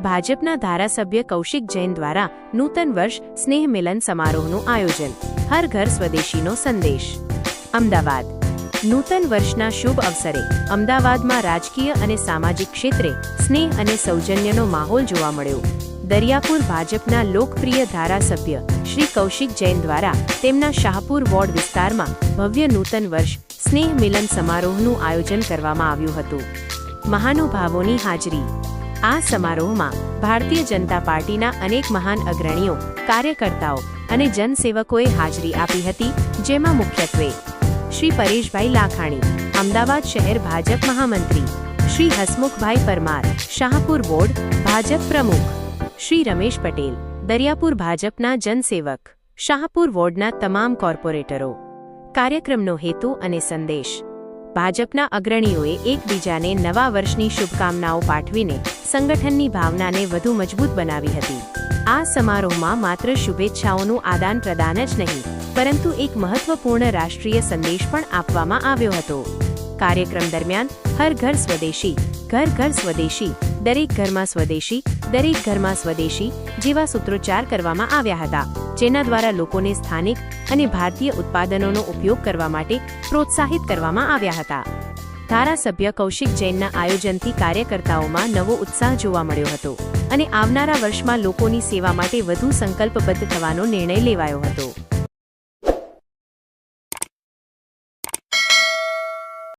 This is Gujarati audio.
ભાજપના ધારાસભ્ય કૌશિક જૈન દ્વારા નૂતન વર્ષ સ્નેહ મિલન સમારોહનું આયોજન। હર ઘર સ્વદેશીનો સંદેશ। અમદાવાદ નૂતન વર્ષના શુભ અવસરે અમદાવાદમાં રાજકીય અને સામાજિક ક્ષેત્રે સ્નેહ અને સૌજન્યનો માહોલ જોવા મળ્યો। દરિયાપુર ભાજપના લોકપ્રિય ધારાસભ્ય શ્રી કૌશિક જૈન દ્વારા તેમના શાહપુર વોર્ડ વિસ્તારમાં ભવ્ય નૂતન વર્ષ સ્નેહ મિલન સમારોહનું આયોજન કરવામાં આવ્યું હતું। મહાનુભાવોની હાજરી। આ સમારોહમાં ભારતીય જનતા પાર્ટીના અનેક મહાન અગ્રણીઓ, કાર્યકર્તાઓ અને જનસેવકોએ હાજરી આપી હતી, જેમાં મુખ્યત્વે શ્રી પરેશભાઈ લાખાણી, અમદાવાદ શહેર ભાજપ મહામંત્રી, શ્રી હસમુખભાઈ પરમાર, શાહપુર વોર્ડ ભાજપ પ્રમુખ, શ્રી રમેશ પટેલ, દરિયાપુર ભાજપના જનસેવક, શાહપુર વોર્ડના તમામ કોર્પોરેટરો। કાર્યક્રમનો હેતુ અને સંદેશ। ભાજપના અગ્રણીઓએ એકબીજાને નવા વર્ષની શુભકામનાઓ પાઠવીને સંગઠનની ભાવનાને વધુ મજબૂત બનાવી હતી। આ સમારોહમાં માત્ર શુભેચ્છાઓનું આદાન પ્રદાન જ નહીં, પરંતુ એક મહત્વપૂર્ણ રાષ્ટ્રીય સંદેશ પણ આપવામાં આવ્યો હતો। કાર્યક્રમ દરમિયાન હર ઘર સ્વદેશી, ઘર ઘર સ્વદેશી, દરેક ઘરમાં સ્વદેશી, દરેક ઘરમાં સ્વદેશી જેવા સૂત્રોચ્ચાર કરવામાં આવ્યા હતા, જેના દ્વારા લોકોને સ્થાનિક અને ભારતીય ઉત્પાદનોનો ઉપયોગ કરવા માટે પ્રોત્સાહિત કરવામાં આવ્યા હતા। ધારાસભ્ય કૌશિક જૈનના આયોજનથી કાર્યકર્તાઓમાં નવો ઉત્સાહ જોવા મળ્યો હતો અને આવનારા વર્ષમાં લોકોની સેવા માટે વધુ સંકલ્પબદ્ધ થવાનો નિર્ણય લેવાયો હતો।